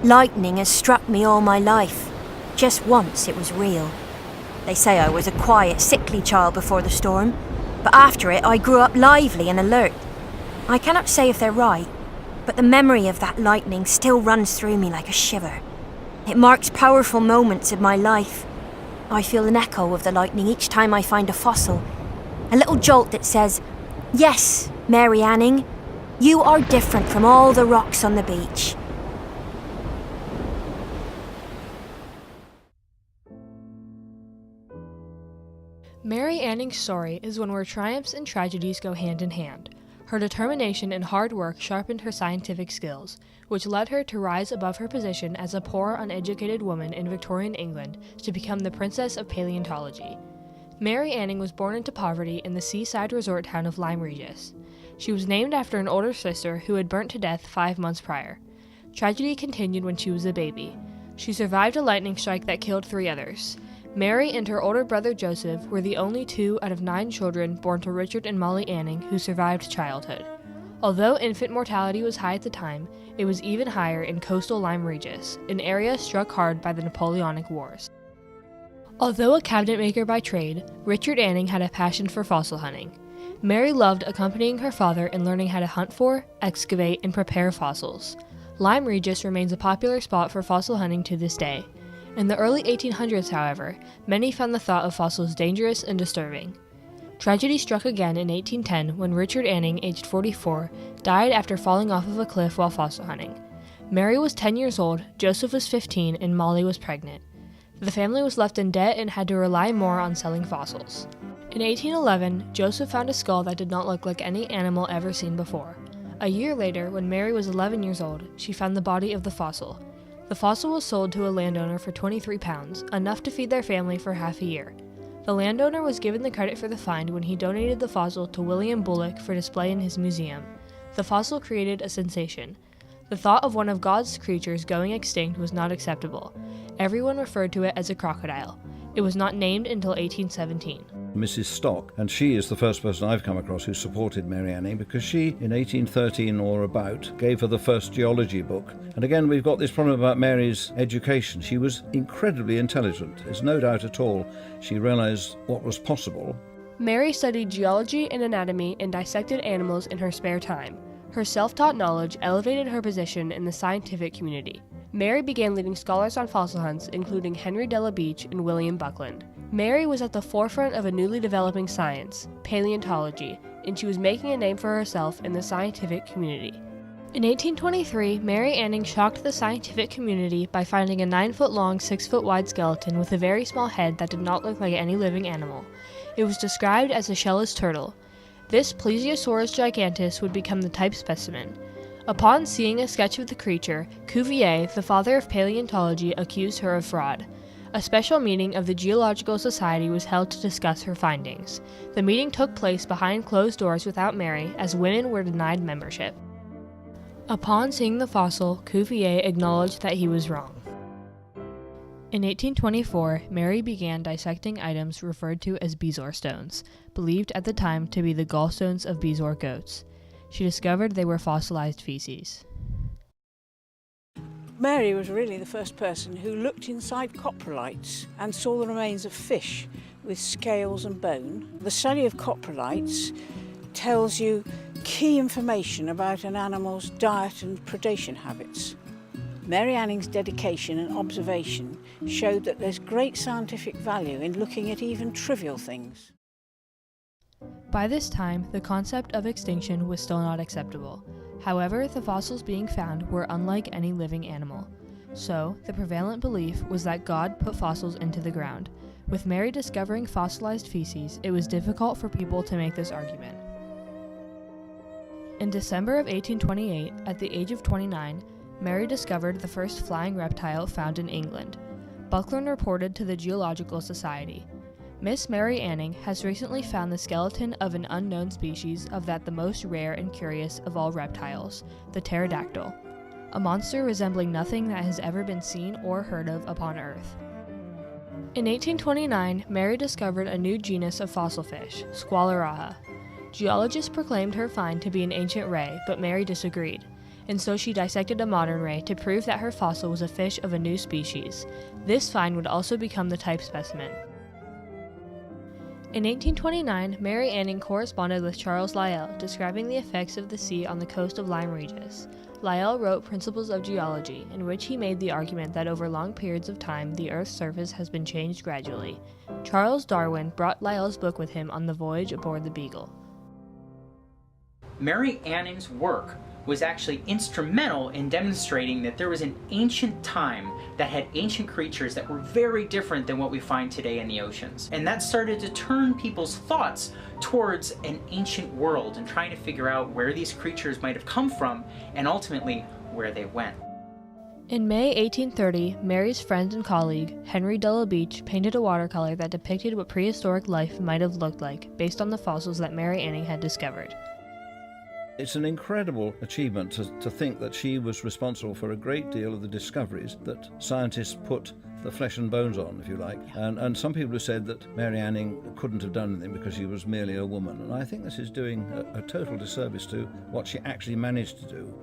Lightning has struck me all my life. Just once it was real. They say I was a quiet, sickly child before the storm, but after it I grew up lively and alert. I cannot say if they're right, but the memory of that lightning still runs through me like a shiver. It marks powerful moments of my life. I feel an echo of the lightning each time I find a fossil. A little jolt that says, "Yes, MaryAnning, you are different from all the rocks on the beach." MaryAnning's story is one where triumphs and tragedies go hand in hand. Her determination and hard work sharpened her scientific skills, which led her to rise above her position as a poor, uneducated woman in Victorian England to become the Princess of Paleontology. MaryAnning was born into poverty in the seaside resort town of Lyme Regis. She was named after an older sister who had burnt to death 5 months prior. Tragedy continued when she was a baby. She survived a lightning strike that killed 3 others. Mary and her older brother Joseph were the only 2 out of 9 children born to Richard and Molly Anning who survived childhood. Although infant mortality was high at the time, it was even higher in coastal Lyme Regis, an area struck hard by the Napoleonic Wars. Although a cabinet maker by trade, Richard Anning had a passion for fossil hunting. Mary loved accompanying her father in learning how to hunt for, excavate, and prepare fossils. Lyme Regis remains a popular spot for fossil hunting to this day. In the early 1800s, however, many found the thought of fossils dangerous and disturbing. Tragedy struck again in 1810 when Richard Anning, aged 44, died after falling off of a cliff while fossil hunting. Mary was 10 years old, Joseph was 15, and Molly was pregnant. The family was left in debt and had to rely more on selling fossils. In 1811, Joseph found a skull that did not look like any animal ever seen before. A year later, when Mary was 11 years old, she found the body of the fossil. The fossil was sold to a landowner for £23, enough to feed their family for half a year. The landowner was given the credit for the find when he donated the fossil to William Bullock for display in his museum. The fossil created a sensation. The thought of one of God's creatures going extinct was not acceptable. Everyone referred to it as a crocodile. It was not named until 1817. Mrs. Stock, and she is the first person I've come across who supported MaryAnning because she, in 1813 or about, gave her the first geology book. And again, we've got this problem about Mary's education. She was incredibly intelligent. There's no doubt at all she realised what was possible. Mary studied geology and anatomy and dissected animals in her spare time. Her self-taught knowledge elevated her position in the scientific community. Mary began leading scholars on fossil hunts, including Henry Della Beach and William Buckland. Mary was at the forefront of a newly developing science, paleontology, and she was making a name for herself in the scientific community. In 1823, MaryAnning shocked the scientific community by finding a 9-foot-long, 6-foot-wide skeleton with a very small head that did not look like any living animal. It was described as a shellless turtle. This Plesiosaurus gigantus would become the type specimen. Upon seeing a sketch of the creature, Cuvier, the father of paleontology, accused her of fraud. A special meeting of the Geological Society was held to discuss her findings. The meeting took place behind closed doors without Mary, as women were denied membership. Upon seeing the fossil, Cuvier acknowledged that he was wrong. In 1824, Mary began dissecting items referred to as bezoar stones, believed at the time to be the gallstones of bezoar goats. She discovered they were fossilized feces. Mary was really the first person who looked inside coprolites and saw the remains of fish with scales and bone. The study of coprolites tells you key information about an animal's diet and predation habits. MaryAnning's dedication and observation showed that there's great scientific value in looking at even trivial things. By this time, the concept of extinction was still not acceptable. However, the fossils being found were unlike any living animal. So, the prevalent belief was that God put fossils into the ground. With Mary discovering fossilized feces, it was difficult for people to make this argument. In December of 1828, at the age of 29, Mary discovered the first flying reptile found in England. Buckland reported to the Geological Society. Miss MaryAnning has recently found the skeleton of an unknown species of the most rare and curious of all reptiles, the pterodactyl, a monster resembling nothing that has ever been seen or heard of upon Earth. In 1829, Mary discovered a new genus of fossil fish, Squalaraha. Geologists proclaimed her find to be an ancient ray, but Mary disagreed. and so she dissected a modern ray to prove that her fossil was a fish of a new species. This find would also become the type specimen. In 1829, MaryAnning corresponded with Charles Lyell, describing the effects of the sea on the coast of Lyme Regis. Lyell wrote Principles of Geology, in which he made the argument that over long periods of time the Earth's surface has been changed gradually. Charles Darwin brought Lyell's book with him on the voyage aboard the Beagle. MaryAnning's work was actually instrumental in demonstrating that there was an ancient time that had ancient creatures that were very different than what we find today in the oceans. And that started to turn people's thoughts towards an ancient world and trying to figure out where these creatures might have come from and ultimately where they went. In May 1830, Mary's friend and colleague, Henry de la Beach, painted a watercolor that depicted what prehistoric life might have looked like based on the fossils that MaryAnning had discovered. It's an incredible achievement to think that she was responsible for a great deal of the discoveries that scientists put the flesh and bones on, if you like. And some people have said that MaryAnning couldn't have done anything because she was merely a woman. And I think this is doing a total disservice to what she actually managed to do.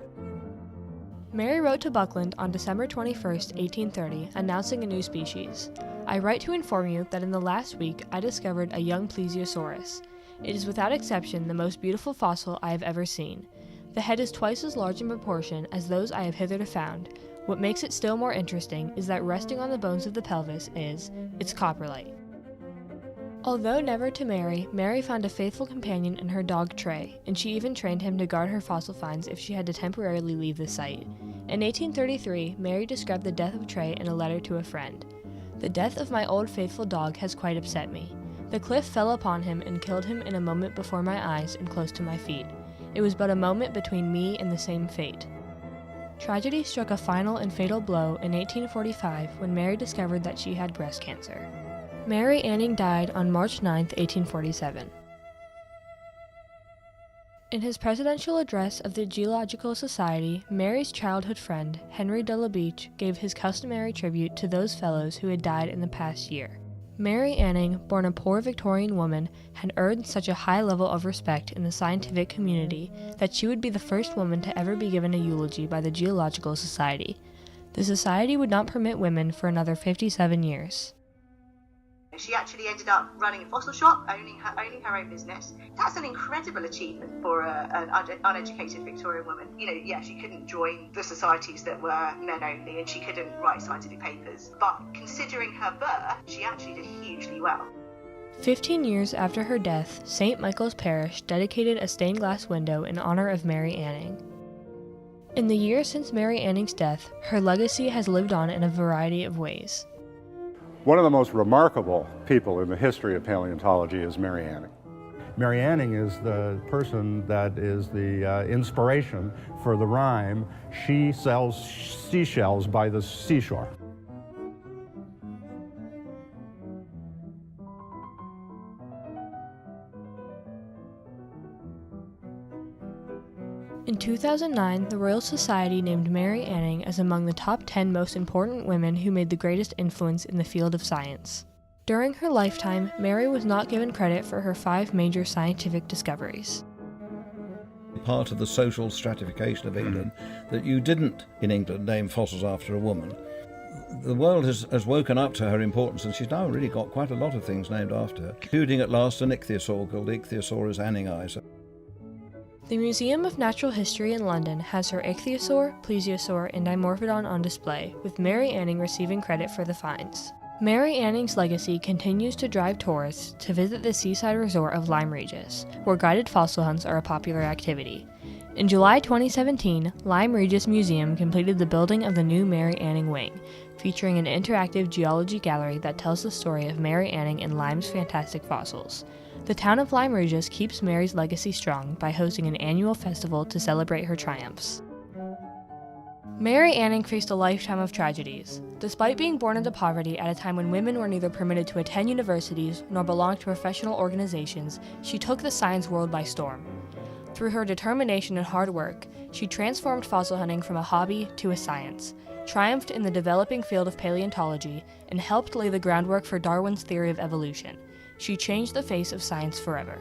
Mary wrote to Buckland on December 21, 1830, announcing a new species. I write to inform you that in the last week I discovered a young plesiosaurus. It is without exception the most beautiful fossil I have ever seen. The head is twice as large in proportion as those I have hitherto found. What makes it still more interesting is that resting on the bones of the pelvis is its coprolite. Although never to marry, Mary found a faithful companion in her dog Tray, and she even trained him to guard her fossil finds if she had to temporarily leave the site. In 1833, Mary described the death of Tray in a letter to a friend. The death of my old faithful dog has quite upset me. The cliff fell upon him and killed him in a moment before my eyes and close to my feet. It was but a moment between me and the same fate. Tragedy struck a final and fatal blow in 1845 when Mary discovered that she had breast cancer. MaryAnning died on March 9, 1847. In his presidential address of the Geological Society, Mary's childhood friend, Henry de la Beach, gave his customary tribute to those fellows who had died in the past year. MaryAnning, born a poor Victorian woman, had earned such a high level of respect in the scientific community that she would be the first woman to ever be given a eulogy by the Geological Society. The Society would not permit women for another 57 years. She actually ended up running a fossil shop, owning her own business. That's an incredible achievement for an uneducated Victorian woman. She couldn't join the societies that were men only, and she couldn't write scientific papers. But considering her birth, she actually did hugely well. 15 years after her death, St. Michael's Parish dedicated a stained glass window in honor of MaryAnning. In the years since MaryAnning's death, her legacy has lived on in a variety of ways. One of the most remarkable people in the history of paleontology is MaryAnning. MaryAnning is the person that is the inspiration for the rhyme, "She sells seashells by the seashore." In 2009, the Royal Society named MaryAnning as among the top 10 most important women who made the greatest influence in the field of science. During her lifetime, Mary was not given credit for her 5 major scientific discoveries. Part of the social stratification of England that you didn't, in England, name fossils after a woman. The world has woken up to her importance, and she's now really got quite a lot of things named after her, including at last an ichthyosaur called Ichthyosaurus anningi. The Museum of Natural History in London has her ichthyosaur, plesiosaur, and dimorphodon on display, with MaryAnning receiving credit for the finds. MaryAnning's legacy continues to drive tourists to visit the seaside resort of Lyme Regis, where guided fossil hunts are a popular activity. In July 2017, Lyme Regis Museum completed the building of the new MaryAnning wing, featuring an interactive geology gallery that tells the story of MaryAnning and Lyme's fantastic fossils. The town of Lyme Regis keeps Mary's legacy strong by hosting an annual festival to celebrate her triumphs. MaryAnning faced a lifetime of tragedies. Despite being born into poverty at a time when women were neither permitted to attend universities nor belong to professional organizations, she took the science world by storm. Through her determination and hard work, she transformed fossil hunting from a hobby to a science, triumphed in the developing field of paleontology, and helped lay the groundwork for Darwin's theory of evolution. She changed the face of science forever.